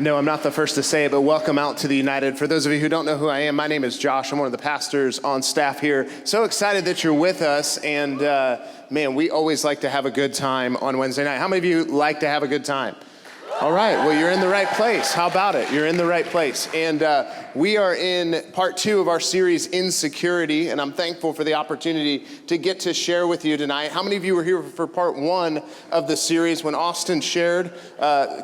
No, I'm not the first to say it, but welcome out to the United. For those of you who don't know who I am, my name is Josh. I'm one of the pastors on staff here. So excited that you're with us, and man, we always like to have a good time on Wednesday night. How many of you like to have a good time? All right, well, you're in the right place. How about it? You're in the right place. And we are in part 2 of our series, Insecurity, and I'm thankful for the opportunity to get to share with you tonight. How many of you were here for part 1 of the series when Austin shared,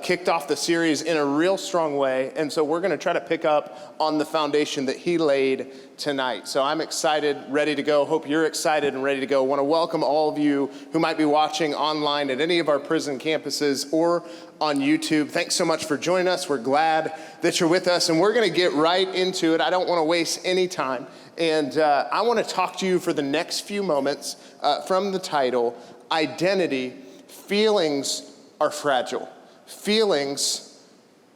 kicked off the series in a real strong way? And so we're going to try to pick up on the foundation that he laid tonight. So I'm excited, ready to go. Hope you're excited and ready to go. I want to welcome all of you who might be watching online at any of our prison campuses or on YouTube. Thanks so much for joining us. We're glad that you're with us, and we're going to get right into it. I don't want to waste any time, and I want to talk to you for the next few moments from the title, Identity, Feelings Are Fragile. Feelings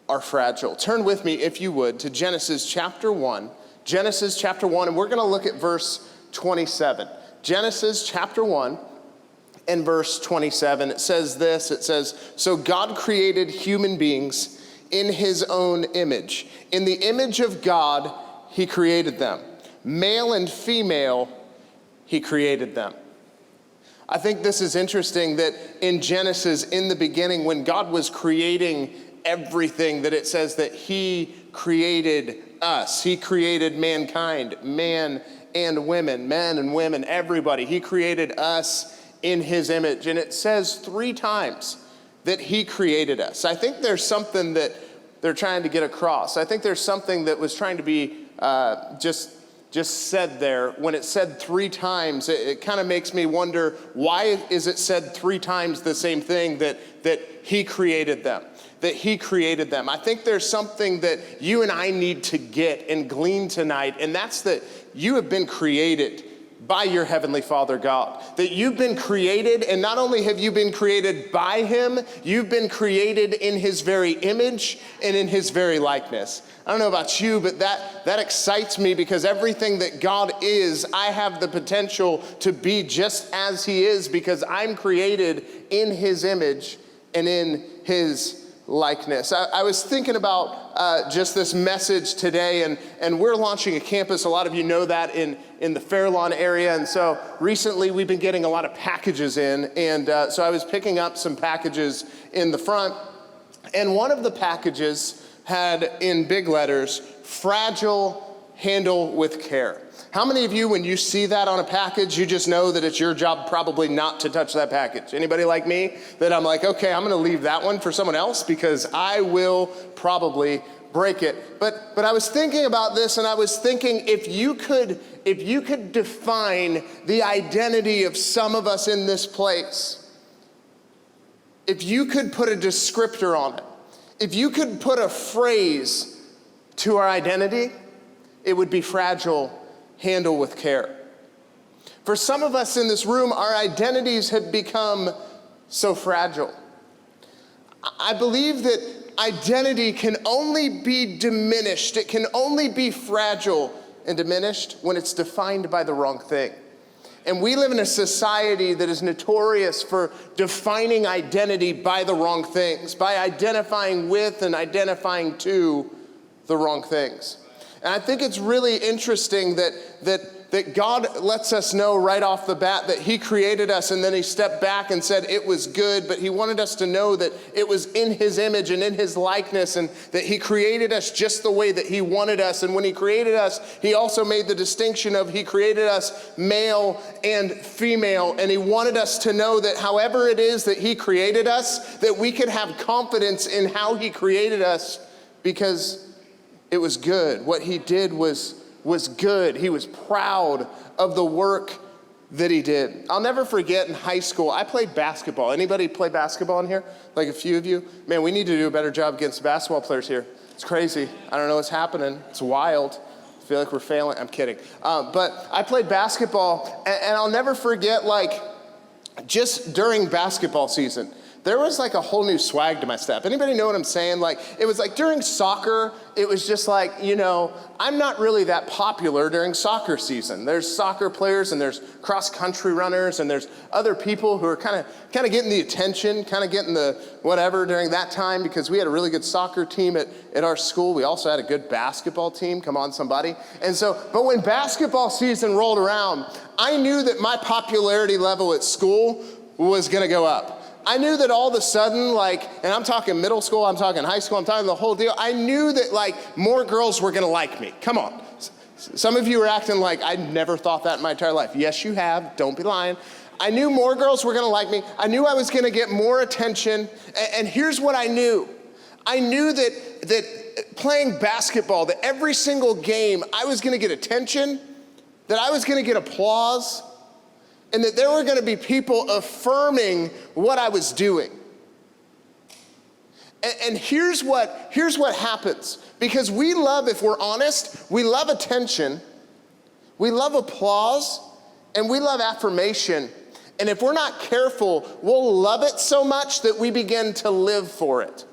are fragile. Turn with me, if you would, to Genesis chapter 1. Genesis chapter 1, and we're going to look at verse 27. Genesis chapter 1 and verse 27. It says this, it says, "So God created human beings in his own image. In the image of God, he created them. Male and female, he created them." I think this is interesting that in Genesis, in the beginning, when God was creating everything, that it says that he created us. He created mankind, man and women, men and women, everybody. He created us in his image. And it says 3 times that he created us. I think there's something that they're trying to get across. I think there's something that was trying to be just said there. When it said 3 times, it kind of makes me wonder, why is it said 3 times the same thing, that he created them? That he created them. I think there's something that you and I need to get and glean tonight, and that's that you have been created by your Heavenly Father God. That you've been created, and not only have you been created by him, you've been created in his very image and in his very likeness. I don't know about you, but that excites me, because everything that God is, I have the potential to be just as he is, because I'm created in his image and in his likeness. I was thinking about just this message today, and we're launching a campus. A lot of you know that in the Fairlawn area, and so recently we've been getting a lot of packages in, and so I was picking up some packages in the front, and one of the packages had in big letters, "Fragile, handle with care." How many of you, when you see that on a package, you just know that it's your job probably not to touch that package? Anybody like me? That I'm like, okay, I'm gonna leave that one for someone else because I will probably break it. But I was thinking about this, and I was thinking, if you could define the identity of some of us in this place, if you could put a descriptor on it, if you could put a phrase to our identity, it would be fragile, handle with care. For some of us in this room, our identities have become so fragile. I believe that identity can only be diminished. It can only be fragile and diminished when it's defined by the wrong thing. And we live in a society that is notorious for defining identity by the wrong things, by identifying with and identifying to the wrong things. And I think it's really interesting that God lets us know right off the bat that he created us, and then he stepped back and said it was good, but he wanted us to know that it was in his image and in his likeness, and that he created us just the way that he wanted us. And when he created us, he also made the distinction of he created us male and female, and he wanted us to know that however it is that he created us, that we could have confidence in how he created us, because it was good. What he did was good. He was proud of the work that he did. I'll never forget in high school, I played basketball. Anybody play basketball in here? Like a few of you? Man, we need to do a better job against basketball players here. It's crazy. I don't know what's happening. It's wild. I feel like we're failing. I'm kidding. But I played basketball, and I'll never forget, like, just during basketball season, there was like a whole new swag to my step. Anybody know what I'm saying? Like, it was like during soccer, it was just like, I'm not really that popular during soccer season. There's soccer players and there's cross-country runners and there's other people who are kind of getting the attention, kind of getting the whatever during that time, because we had a really good soccer team at our school. We also had a good basketball team. Come on, somebody. And so, but when basketball season rolled around, I knew that my popularity level at school was going to go up. I knew that all of a sudden, and I'm talking middle school, I'm talking high school, I'm talking the whole deal. I knew that more girls were gonna like me. Come on. Some of you are acting like I never thought that in my entire life. Yes, you have, don't be lying. I knew more girls were gonna like me. I knew I was gonna get more attention. And here's what I knew. I knew that playing basketball, that every single game, I was gonna get attention, that I was gonna get applause, and that there were gonna be people affirming what I was doing. And here's what happens. Because we love, if we're honest, we love attention, we love applause, and we love affirmation. And if we're not careful, we'll love it so much that we begin to live for it.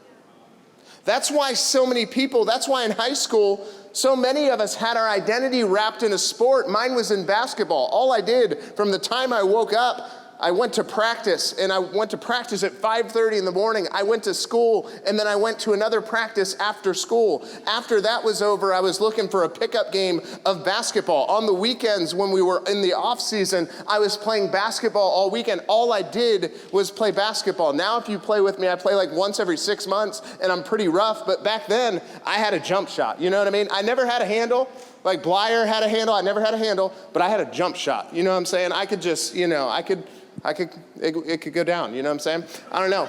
That's why so many people, that's why in high school, so many of us had our identity wrapped in a sport. Mine was in basketball. All I did from the time I woke up, I went to practice, and I went to practice at 5:30 in the morning. I went to school, and then I went to another practice after school. After that was over, I was looking for a pickup game of basketball. On the weekends when we were in the off season, I was playing basketball all weekend. All I did was play basketball. Now if you play with me, I play like once every 6 months, and I'm pretty rough, but back then, I had a jump shot. You know what I mean? I never had a handle. Like Blyer had a handle, I never had a handle, but I had a jump shot. You know what I'm saying? I could just, it could go down, you know what I'm saying? I don't know.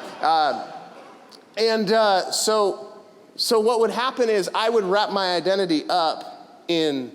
So what would happen is I would wrap my identity up in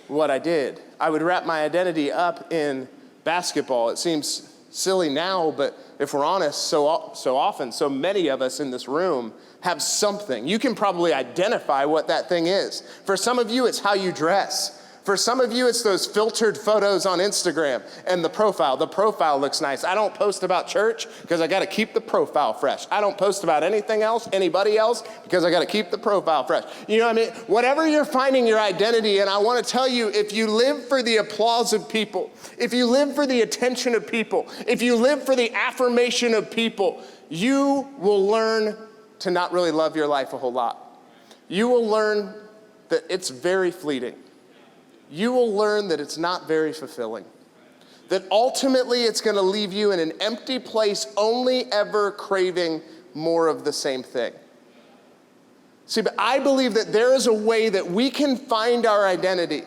what I did. I would wrap my identity up in basketball. It seems silly now, but if we're honest, so often, so many of us in this room have something. You can probably identify what that thing is. For some of you, it's how you dress. For some of you, it's those filtered photos on Instagram and the profile. The profile looks nice. I don't post about church because I got to keep the profile fresh. I don't post about anything else, anybody else, because I got to keep the profile fresh. You know what I mean? Whatever you're finding your identity in, I want to tell you, if you live for the applause of people, if you live for the attention of people, if you live for the affirmation of people, you will learn to not really love your life a whole lot. You will learn that it's very fleeting. You will learn that it's not very fulfilling. That ultimately it's going to leave you in an empty place, only ever craving more of the same thing. See, but I believe that there is a way that we can find our identity,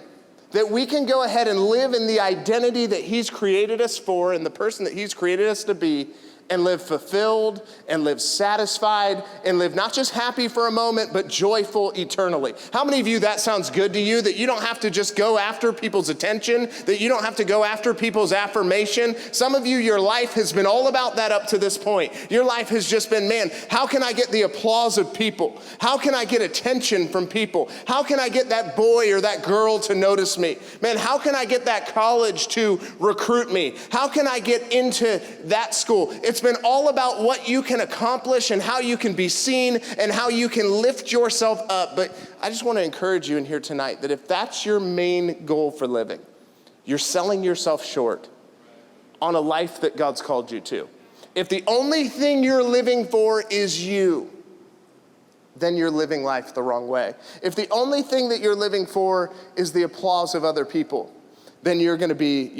that we can go ahead and live in the identity that He's created us for and the person that He's created us to be, and live fulfilled and live satisfied and live not just happy for a moment, but joyful eternally. How many of you, that sounds good to you, that you don't have to just go after people's attention, that you don't have to go after people's affirmation? Some of you, your life has been all about that up to this point. Your life has just been, man, how can I get the applause of people? How can I get attention from people? How can I get that boy or that girl to notice me? Man, how can I get that college to recruit me? How can I get into that school? It's been all about what you can accomplish and how you can be seen and how you can lift yourself up. But I just want to encourage you in here tonight that if that's your main goal for living, you're selling yourself short on a life that God's called you to. If the only thing you're living for is you, then you're living life the wrong way. If the only thing that you're living for is the applause of other people, then you're gonna be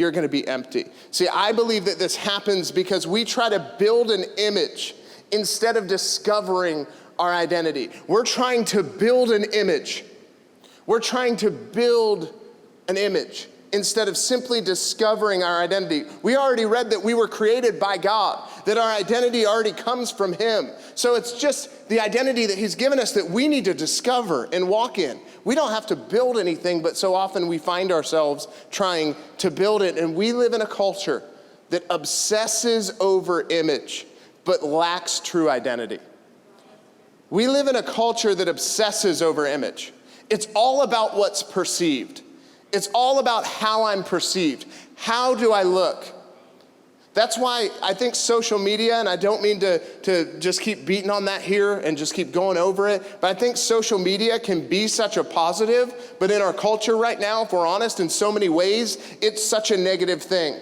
empty. See, I believe that this happens because we try to build an image instead of discovering our identity. We're trying to build an image. We're trying to build an image instead of simply discovering our identity. We already read that we were created by God, that our identity already comes from Him. So it's just the identity that He's given us that we need to discover and walk in. We don't have to build anything, but so often we find ourselves trying to build it. And we live in a culture that obsesses over image, but lacks true identity. We live in a culture that obsesses over image. It's all about what's perceived. It's all about how I'm perceived. How do I look? That's why I think social media, and I don't mean to just keep beating on that here and just keep going over it, but I think social media can be such a positive, but in our culture right now, if we're honest, in so many ways, it's such a negative thing.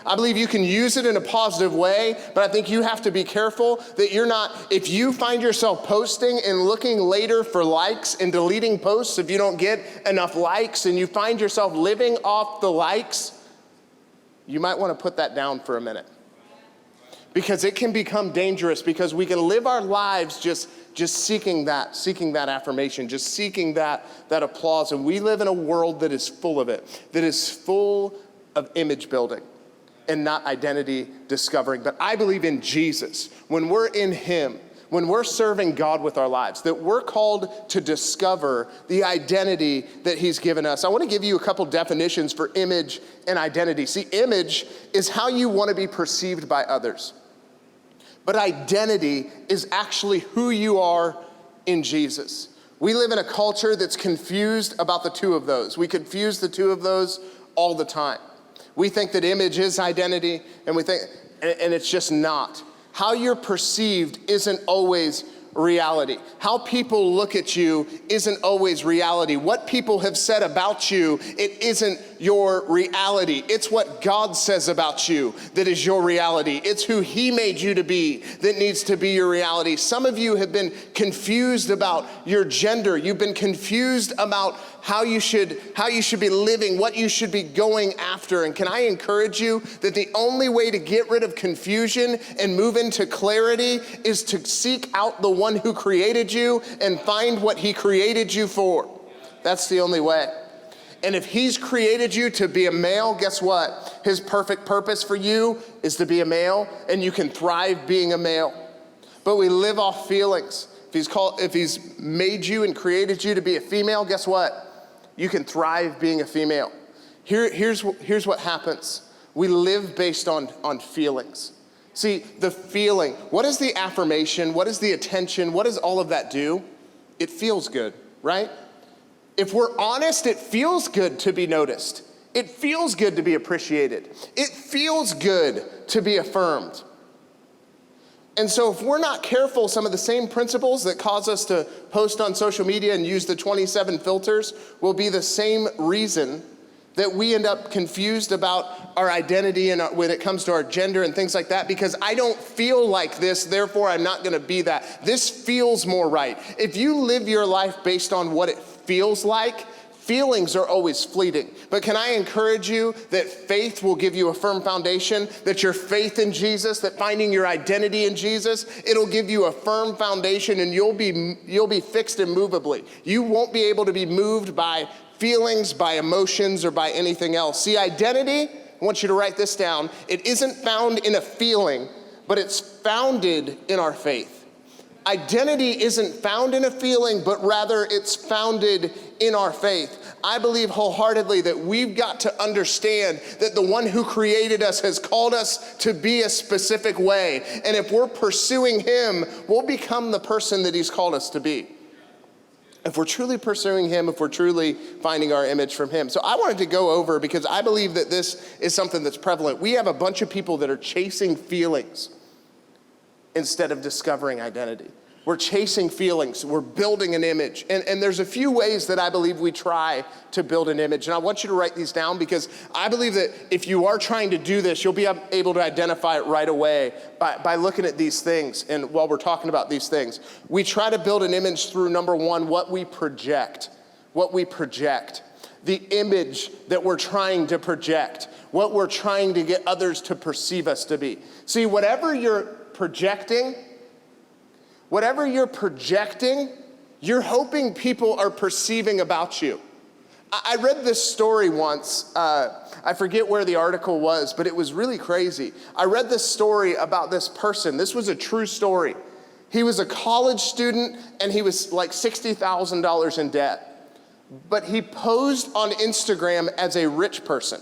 I believe you can use it in a positive way, but I think you have to be careful that you're not, if you find yourself posting and looking later for likes and deleting posts if you don't get enough likes, and you find yourself living off the likes, you might want to put that down for a minute. Because it can become dangerous, because we can live our lives just seeking that affirmation, just seeking that applause. And we live in a world that is full of it, that is full of image building and not identity discovering. But I believe in Jesus, when we're in him, when we're serving God with our lives, that we're called to discover the identity that he's given us. I want to give you a couple definitions for image and identity. See, image is how you want to be perceived by others. But identity is actually who you are in Jesus. We live in a culture that's confused about the two of those. We confuse the two of those all the time. We think that image is identity, and it's just not. How you're perceived isn't always reality. How people look at you isn't always reality. What people have said about you, it isn't your reality. It's what God says about you that is your reality. It's who he made you to be that needs to be your reality. Some of you have been confused about your gender. You've been confused about how you should be living, what you should be going after. And can I encourage you that the only way to get rid of confusion and move into clarity is to seek out the one who created you and find what he created you for. That's the only way. And if he's created you to be a male, guess what? His perfect purpose for you is to be a male, and you can thrive being a male. But we live off feelings. If he's made you and created you to be a female, guess what? You can thrive being a female. Here's what happens. We live based on feelings. See, the feeling, what is the affirmation? What is the attention? What does all of that do? It feels good, right? If we're honest, it feels good to be noticed. It feels good to be appreciated. It feels good to be affirmed. And so if we're not careful, some of the same principles that cause us to post on social media and use the 27 filters will be the same reason that we end up confused about our identity and when it comes to our gender and things like that, because I don't feel like this, therefore I'm not gonna be that. This feels more right. If you live your life based on what it feels like, feelings are always fleeting. But can I encourage you that faith will give you a firm foundation, that your faith in Jesus, that finding your identity in Jesus, it'll give you a firm foundation, and you'll be fixed immovably. You won't be able to be moved by feelings, by emotions, or by anything else. See, identity, I want you to write this down, it isn't found in a feeling, but it's founded in our faith. Identity isn't found in a feeling, but rather it's founded in our faith. I believe wholeheartedly that we've got to understand that the one who created us has called us to be a specific way. And if we're pursuing him, we'll become the person that he's called us to be. If we're truly pursuing him, if we're truly finding our image from him. So I wanted to go over, because I believe that this is something that's prevalent. We have a bunch of people that are chasing feelings instead of discovering identity. We're chasing feelings. We're building an image. And there's a few ways that I believe we try to build an image. And I want you to write these down, because I believe that if you are trying to do this, you'll be able to identify it right away by looking at these things. And while we're talking about these things, we try to build an image through, number one, what we project. What we project. The image that we're trying to project. What we're trying to get others to perceive us to be. See, whatever you're projecting, you're hoping people are perceiving about you. I read this story once. I forget where the article was, but it was really crazy. I read this story about this person. This was a true story. He was a college student, and he was like $60,000 in debt. But he posed on Instagram as a rich person.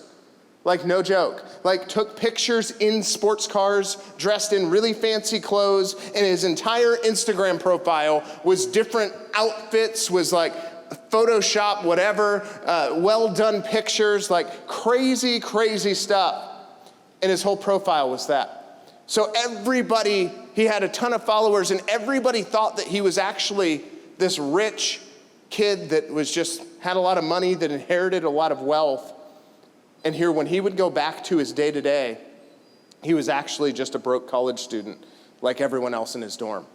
Like, no joke. Like, took pictures in sports cars, dressed in really fancy clothes, and his entire Instagram profile was different outfits, was like Photoshop, whatever, well done pictures, like crazy, crazy stuff. And his whole profile was that. So everybody, he had a ton of followers, and everybody thought that he was actually this rich kid that was just had a lot of money, that inherited a lot of wealth. And here, when he would go back to his day-to-day, he was actually just a broke college student like everyone else in his dorm.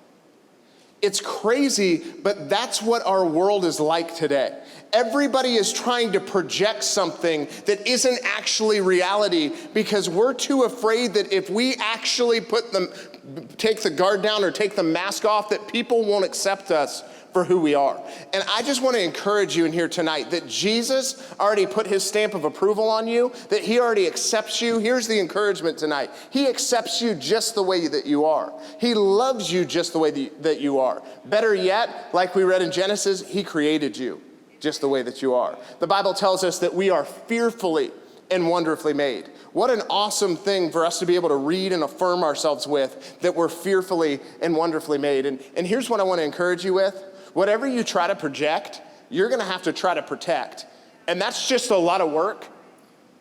It's crazy, but that's what our world is like today. Everybody is trying to project something that isn't actually reality because we're too afraid that if we actually take the guard down or take the mask off, that people won't accept us for who we are. And I just want to encourage you in here tonight that Jesus already put his stamp of approval on you, that he already accepts you. Here's the encouragement tonight. He accepts you just the way that you are. He loves you just the way that you are. Better yet, like we read in Genesis, he created you just the way that you are. The Bible tells us that we are fearfully and wonderfully made. What an awesome thing for us to be able to read and affirm ourselves with, that we're fearfully and wonderfully made. And here's what I want to encourage you with. Whatever you try to project, you're going to have to try to protect. And that's just a lot of work.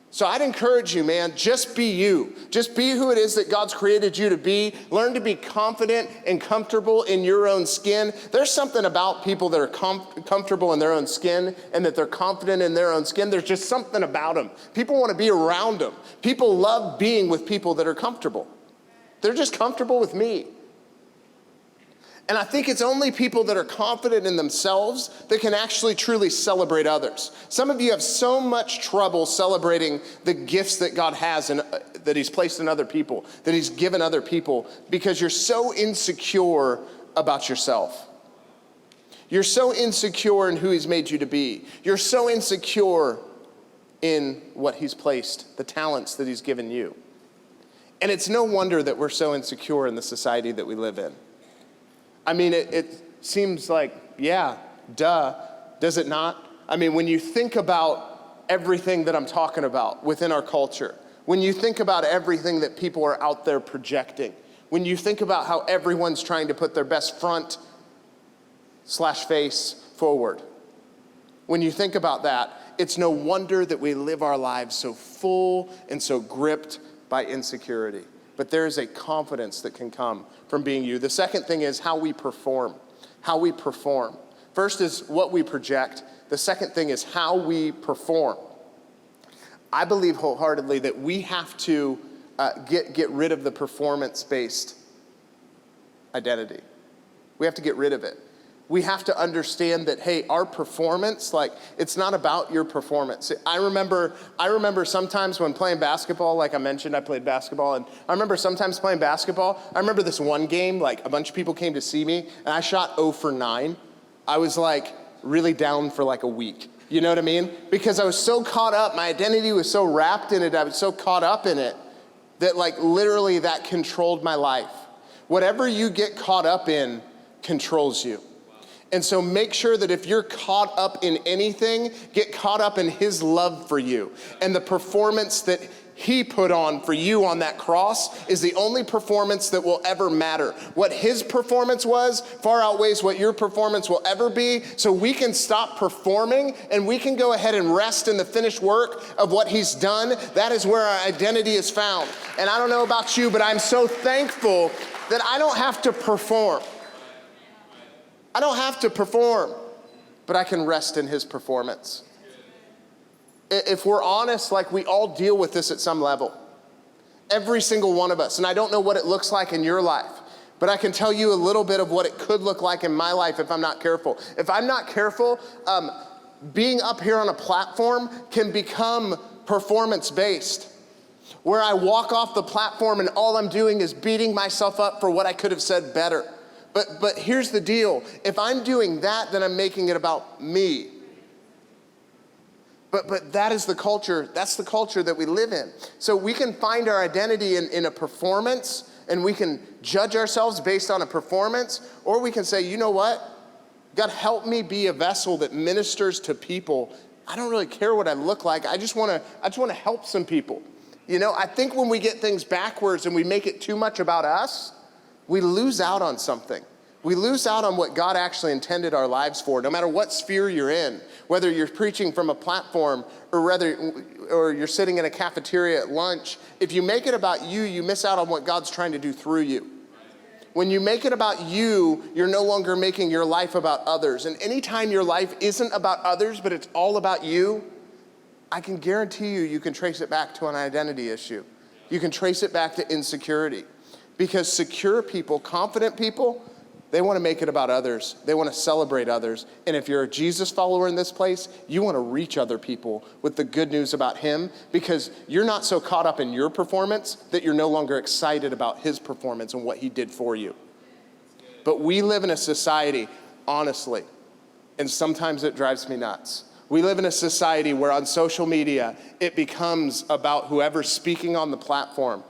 So I'd encourage you, man, just be you. Just be who it is that God's created you to be. Learn to be confident and comfortable in your own skin. There's something about people that are comfortable in their own skin and that they're confident in their own skin. There's just something about them. People want to be around them. People love being with people that are comfortable. They're just comfortable with me. And I think it's only people that are confident in themselves that can actually truly celebrate others. Some of you have so much trouble celebrating the gifts that God has and that he's placed in other people, that he's given other people, because you're so insecure about yourself. You're so insecure in who he's made you to be. You're so insecure in what he's placed, the talents that he's given you. And it's no wonder that we're so insecure in the society that we live in. I mean, it seems like, yeah, duh, does it not? I mean, when you think about everything that I'm talking about within our culture, when you think about everything that people are out there projecting, when you think about how everyone's trying to put their best front/face forward, when you think about that, it's no wonder that we live our lives so full and so gripped by insecurity. But there is a confidence that can come from being you. The second thing is how we perform. How we perform. First is what we project. The second thing is how we perform. I believe wholeheartedly that we have to get rid of the performance-based identity. We have to get rid of it. We have to understand that, hey, our performance, like, it's not about your performance. I remember sometimes when playing basketball, like I mentioned, I played basketball, and I remember sometimes playing basketball, I remember this one game, like a bunch of people came to see me, and I shot 0 for 9. I was like really down for like a week. You know what I mean? Because I was so caught up, my identity was so wrapped in it, I was so caught up in it, that like literally that controlled my life. Whatever you get caught up in controls you. And so make sure that if you're caught up in anything, get caught up in his love for you. And the performance that he put on for you on that cross is the only performance that will ever matter. What his performance was far outweighs what your performance will ever be. So we can stop performing and we can go ahead and rest in the finished work of what he's done. That is where our identity is found. And I don't know about you, but I'm so thankful that I don't have to perform. I don't have to perform, but I can rest in his performance. If we're honest, like we all deal with this at some level. Every single one of us. And I don't know what it looks like in your life, but I can tell you a little bit of what it could look like in my life if I'm not careful. If I'm not careful, being up here on a platform can become performance-based, where I walk off the platform and all I'm doing is beating myself up for what I could have said better. But here's the deal. If I'm doing that, then I'm making it about me. But that is the culture. That's the culture that we live in. So we can find our identity in a performance, and we can judge ourselves based on a performance, or we can say, you know what? God, help me be a vessel that ministers to people. I don't really care what I look like. I just want to help some people. You know, I think when we get things backwards and we make it too much about us, we lose out on something. We lose out on what God actually intended our lives for, no matter what sphere you're in, whether you're preaching from a platform or you're sitting in a cafeteria at lunch. If you make it about you, you miss out on what God's trying to do through you. When you make it about you, you're no longer making your life about others. And anytime your life isn't about others, but it's all about you, I can guarantee you can trace it back to an identity issue. You can trace it back to insecurity. Because secure people, confident people, they want to make it about others. They want to celebrate others. And if you're a Jesus follower in this place, you want to reach other people with the good news about him, because you're not so caught up in your performance that you're no longer excited about his performance and what he did for you. But we live in a society, honestly, and sometimes it drives me nuts. We live in a society where on social media, it becomes about whoever's speaking on the platform.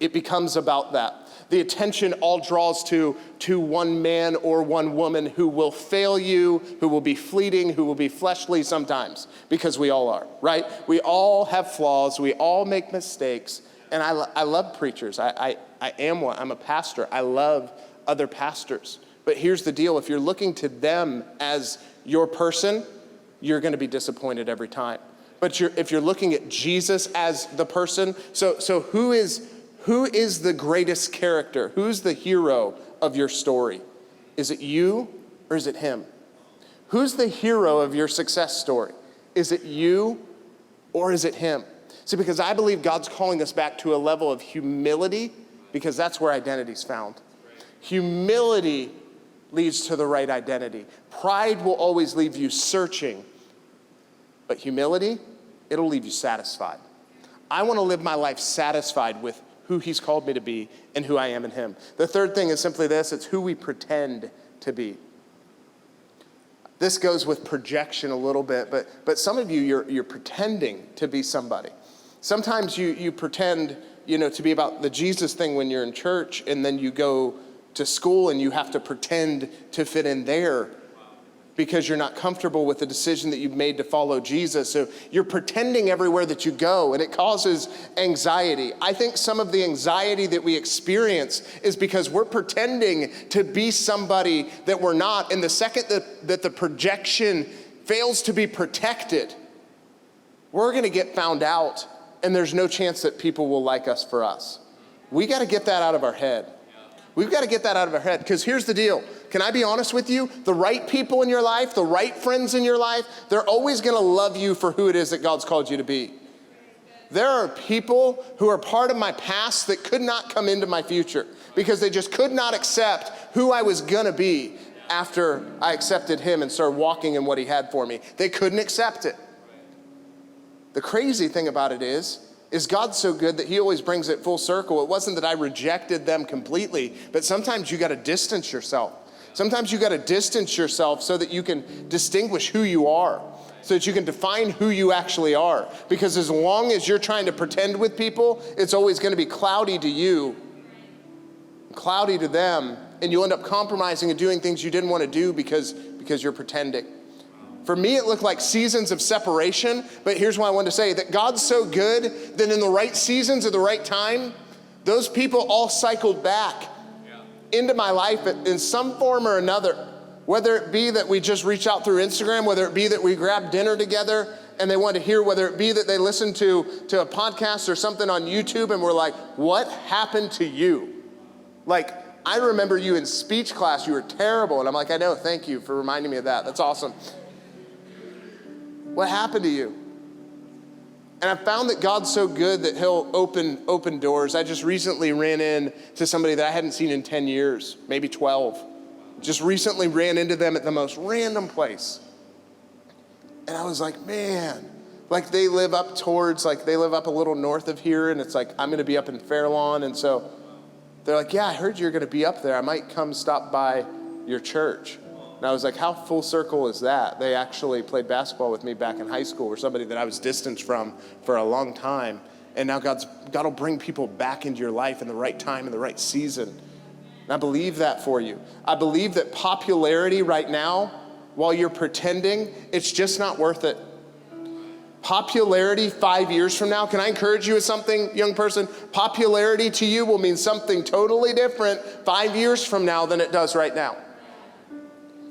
It becomes about that. The attention all draws to one man or one woman who will fail you, who will be fleeting, who will be fleshly sometimes, because we all are, right? We all have flaws. We all make mistakes. And I love preachers. I am one. I'm a pastor. I love other pastors. But here's the deal. If you're looking to them as your person, you're going to be disappointed every time. But if you're looking at Jesus as the person, so who is the greatest character? Who's the hero of your story? Is it you or is it him? Who's the hero of your success story? Is it you or is it him? See, because I believe God's calling us back to a level of humility, because that's where identity's found. Humility leads to the right identity. Pride will always leave you searching, but humility, it'll leave you satisfied. I want to live my life satisfied with who he's called me to be and who I am in him. The third thing is simply this: it's who we pretend to be. This goes with projection a little bit, but some of you, you're pretending to be somebody. Sometimes you pretend, to be about the Jesus thing when you're in church, and then you go to school and you have to pretend to fit in there because you're not comfortable with the decision that you've made to follow Jesus. So you're pretending everywhere that you go, and it causes anxiety. I think some of the anxiety that we experience is because we're pretending to be somebody that we're not. And the second that the projection fails to be protected, we're going to get found out, and there's no chance that people will like us for us. We got to get that out of our head. We've got to get that out of our head, because here's the deal. Can I be honest with you? The right people in your life, the right friends in your life, they're always going to love you for who it is that God's called you to be. There are people who are part of my past that could not come into my future because they just could not accept who I was going to be after I accepted him and started walking in what he had for me. They couldn't accept it. The crazy thing about it is God's so good that he always brings it full circle. It wasn't that I rejected them completely, but sometimes you got to distance yourself. Sometimes you got to distance yourself so that you can distinguish who you are, so that you can define who you actually are. Because as long as you're trying to pretend with people, it's always going to be cloudy to you, cloudy to them, and you'll end up compromising and doing things you didn't want to do because you're pretending. For me, it looked like seasons of separation, but here's what I wanted to say, that God's so good that in the right seasons at the right time, those people all cycled back into my life in some form or another. Whether it be that we just reach out through Instagram, whether it be that we grab dinner together and they want to hear, whether it be that they listen to a podcast or something on YouTube and we're like, what happened to you? Like, I remember you in speech class, you were terrible. And I'm like, I know, thank you for reminding me of that. That's awesome. What happened to you? And I found that God's so good that he'll open doors. I just recently ran into somebody that I hadn't seen in 10 years, maybe 12. Just recently ran into them at the most random place. And I was like, man, like they live up a little north of here, and it's like, I'm gonna be up in Fairlawn. And so they're like, yeah, I heard you're gonna be up there. I might come stop by your church. And I was like, how full circle is that? They actually played basketball with me back in high school, or somebody that I was distanced from for a long time. And now God will bring people back into your life in the right time, in the right season. And I believe that for you. I believe that popularity right now, while you're pretending, it's just not worth it. Popularity 5 years from now, can I encourage you with something, young person? Popularity to you will mean something totally different 5 years from now than it does right now.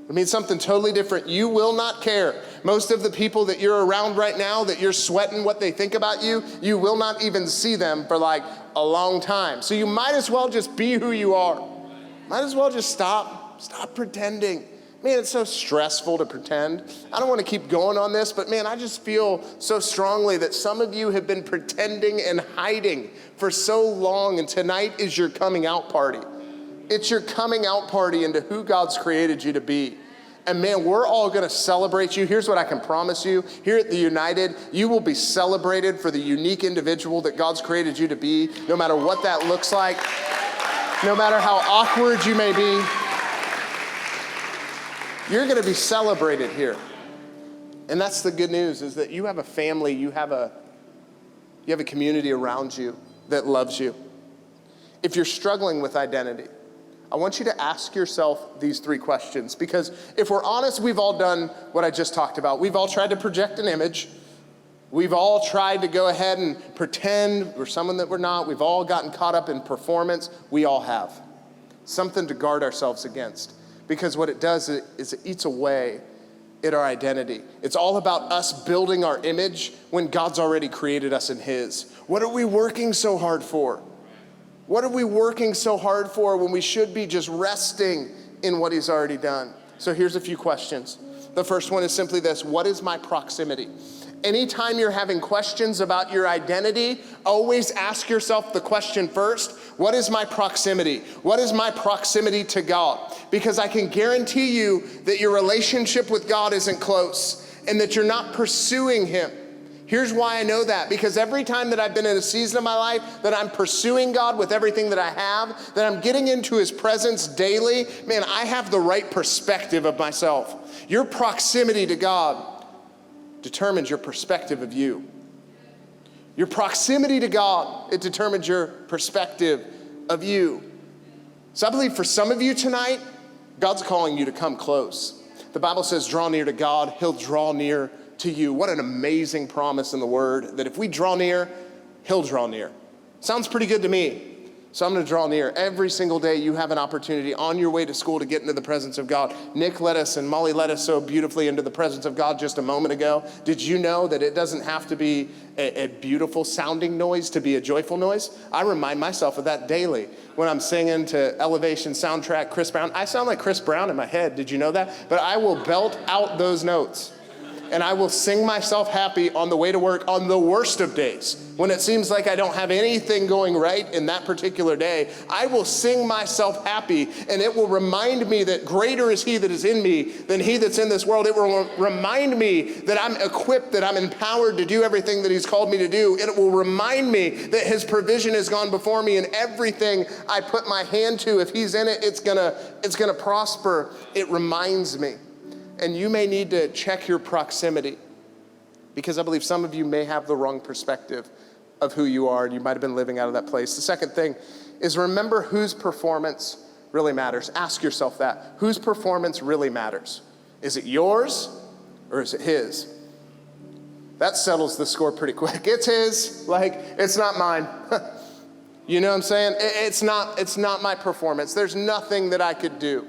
It means something totally different. You will not care. Most of the people that you're around right now, that you're sweating what they think about you, you will not even see them for like a long time. So you might as well just be who you are. Might as well just stop pretending. Man, it's so stressful to pretend. I don't want to keep going on this, but man, I just feel so strongly that some of you have been pretending and hiding for so long, and tonight is your coming out party. It's your coming out party into who God's created you to be. And man, we're all going to celebrate you. Here's what I can promise you. Here at the United, you will be celebrated for the unique individual that God's created you to be, no matter what that looks like, no matter how awkward you may be. You're going to be celebrated here. And that's the good news, is that you have a family, you have a community around you that loves you. If you're struggling with identity, I want you to ask yourself these 3 questions, because if we're honest, we've all done what I just talked about. We've all tried to project an image. We've all tried to go ahead and pretend we're someone that we're not. We've all gotten caught up in performance. We all have. Something to guard ourselves against, because what it does is it eats away at our identity. It's all about us building our image when God's already created us in His. What are we working so hard for? What are we working so hard for when we should be just resting in what He's already done? So here's a few questions. The first one is simply this: what is my proximity? Anytime you're having questions about your identity, always ask yourself the question first: what is my proximity? What is my proximity to God? Because I can guarantee you that your relationship with God isn't close and that you're not pursuing Him. Here's why I know that: because every time that I've been in a season of my life that I'm pursuing God with everything that I have, that I'm getting into His presence daily, man, I have the right perspective of myself. Your proximity to God determines your perspective of you. Your proximity to God, it determines your perspective of you. So I believe for some of you tonight, God's calling you to come close. The Bible says, draw near to God, He'll draw near to you. What an amazing promise in the Word, that if we draw near, He'll draw near. Sounds pretty good to me. So I'm going to draw near. Every single day you have an opportunity on your way to school to get into the presence of God. Nick led us and Molly led us so beautifully into the presence of God just a moment ago. Did you know that it doesn't have to be a beautiful sounding noise to be a joyful noise? I remind myself of that daily when I'm singing to Elevation soundtrack Chris Brown. I sound like Chris Brown in my head. Did you know that? But I will belt out those notes. And I will sing myself happy on the way to work on the worst of days. When it seems like I don't have anything going right in that particular day, I will sing myself happy, and it will remind me that greater is He that is in me than he that's in this world. It will remind me that I'm equipped, that I'm empowered to do everything that He's called me to do. And it will remind me that His provision has gone before me, and everything I put my hand to, if He's in it, it's gonna prosper. It reminds me. And you may need to check your proximity, because I believe some of you may have the wrong perspective of who you are, and you might have been living out of that place. The second thing is, remember whose performance really matters. Ask yourself that. Whose performance really matters? Is it yours or is it His? That settles the score pretty quick. It's His, it's not mine. You know what I'm saying? It's not my performance. There's nothing that I could do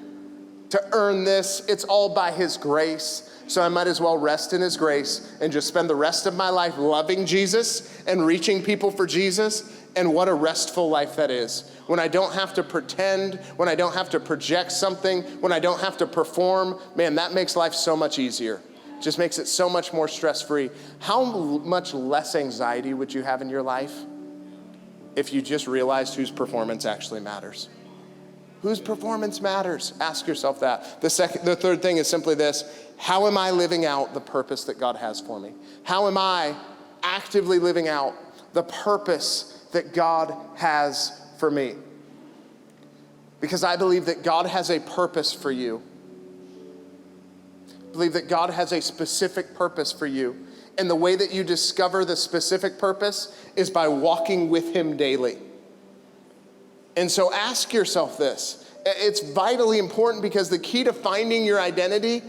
to earn this. It's all by His grace. So I might as well rest in His grace and just spend the rest of my life loving Jesus and reaching people for Jesus. And what a restful life that is. When I don't have to pretend, when I don't have to project something, when I don't have to perform, man, that makes life so much easier. It just makes it so much more stress-free. How much less anxiety would you have in your life if you just realized whose performance actually matters? Whose performance matters? Ask yourself that. The third thing is simply this: how am I living out the purpose that God has for me? How am I actively living out the purpose that God has for me? Because I believe that God has a purpose for you. I believe that God has a specific purpose for you. And the way that you discover the specific purpose is by walking with Him daily. And so ask yourself this. It's vitally important, because the key to finding your identity,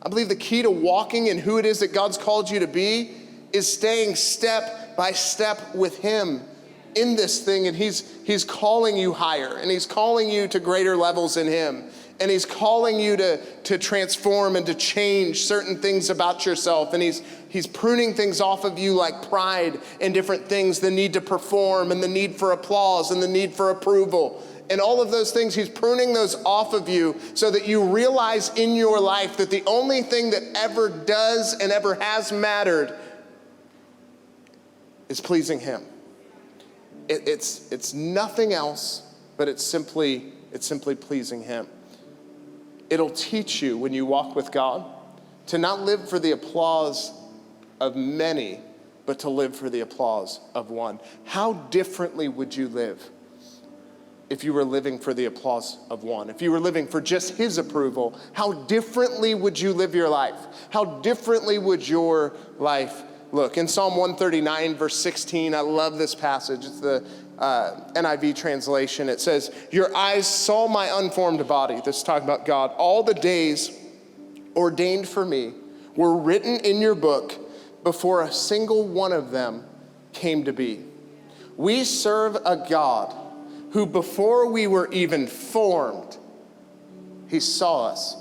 I believe the key to walking in who it is that God's called you to be, is staying step by step with him in this thing. And he's calling you higher, and he's calling you to greater levels in him. And he's calling you to transform and to change certain things about yourself. And he's pruning things off of you like pride and different things, the need to perform and the need for applause and the need for approval. And all of those things, he's pruning those off of you so that you realize in your life that the only thing that ever does and ever has mattered is pleasing him. It's nothing else, but it's simply pleasing him. It'll teach you when you walk with God to not live for the applause of many, but to live for the applause of one. How differently would you live if you were living for the applause of one? If you were living for just his approval, how differently would you live your life? How differently would your life look? In Psalm 139, verse 16, I love this passage. It's the NIV translation. It says, "Your eyes saw my unformed body." This is talking about God. "All the days ordained for me were written in your book before a single one of them came to be." We serve a God who, before we were even formed, he saw us.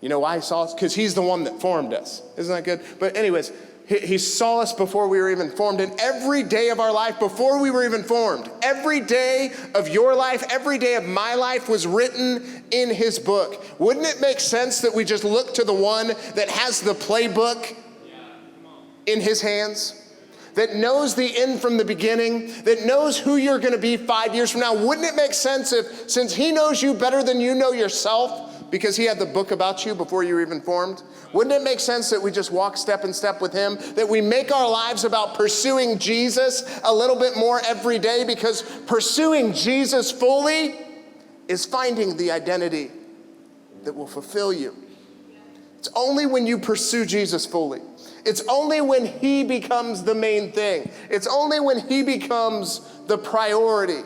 You know why he saw us? Because he's the one that formed us. Isn't that good? But anyways, he saw us before we were even formed. And every day of our life, before we were even formed, every day of your life, every day of my life was written in his book. Wouldn't it make sense that we just look to the one that has the playbook in his hands? That knows the end from the beginning, that knows who you're going to be 5 years from now? Wouldn't it make sense if, since he knows you better than you know yourself, because he had the book about you before you were even formed, wouldn't it make sense that we just walk step in step with him, that we make our lives about pursuing Jesus a little bit more every day? Because pursuing Jesus fully is finding the identity that will fulfill you. It's only when you pursue Jesus fully. It's only when he becomes the main thing. It's only when he becomes the priority,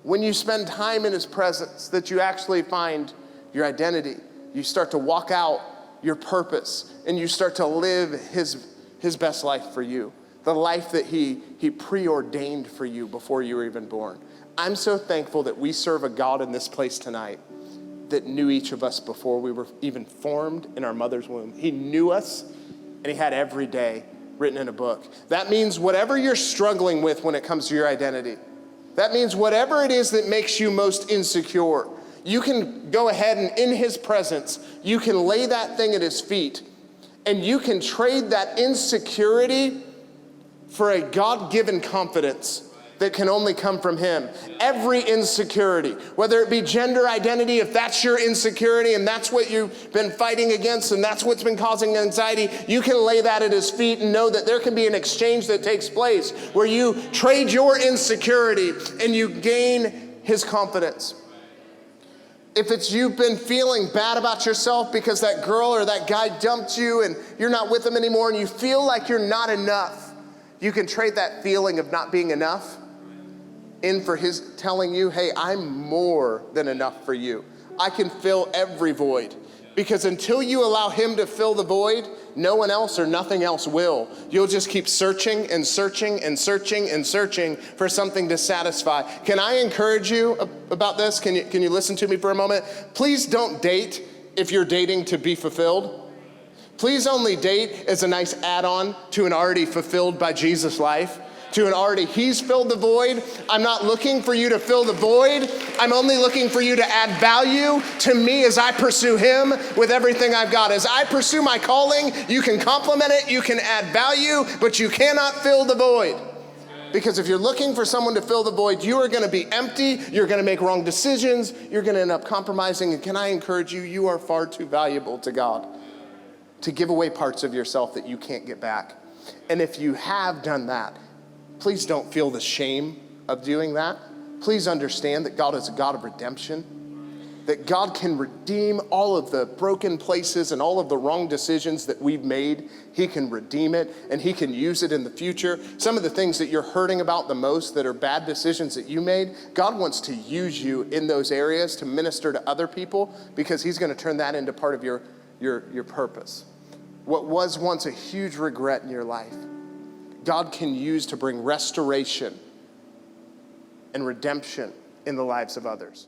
when you spend time in his presence, that you actually find your identity. You start to walk out your purpose, and you start to live his best life for you, the life that he preordained for you before you were even born. I'm so thankful that we serve a God in this place tonight that knew each of us before we were even formed in our mother's womb. He knew us, and he had every day written in a book. That means whatever you're struggling with when it comes to your identity, that means whatever it is that makes you most insecure, you can go ahead and in his presence, you can lay that thing at his feet, and you can trade that insecurity for a God-given confidence that can only come from him. Every insecurity, whether it be gender identity, if that's your insecurity and that's what you've been fighting against and that's what's been causing anxiety, you can lay that at his feet and know that there can be an exchange that takes place where you trade your insecurity and you gain his confidence. If it's you've been feeling bad about yourself because that girl or that guy dumped you and you're not with them anymore and you feel like you're not enough, you can trade that feeling of not being enough in for his telling you, hey, I'm more than enough for you. I can fill every void. Because until you allow him to fill the void, no one else or nothing else will. You'll just keep searching and searching and searching and searching for something to satisfy. Can I encourage you about this? Can you listen to me for a moment? Please don't date if you're dating to be fulfilled. Please only date as a nice add-on to an already fulfilled by Jesus life. To an already, he's filled the void. I'm not looking for you to fill the void. I'm only looking for you to add value to me as I pursue him with everything I've got. As I pursue my calling, you can complement it, you can add value, but you cannot fill the void. Because if you're looking for someone to fill the void, you are going to be empty, you're going to make wrong decisions, you're going to end up compromising. And can I encourage you, you are far too valuable to God to give away parts of yourself that you can't get back. And if you have done that, please don't feel the shame of doing that. Please understand that God is a God of redemption, that God can redeem all of the broken places and all of the wrong decisions that we've made. He can redeem it, and he can use it in the future. Some of the things that you're hurting about the most that are bad decisions that you made, God wants to use you in those areas to minister to other people, because he's going to turn that into part of your purpose. what was once a huge regret in your life, God can use to bring restoration and redemption in the lives of others.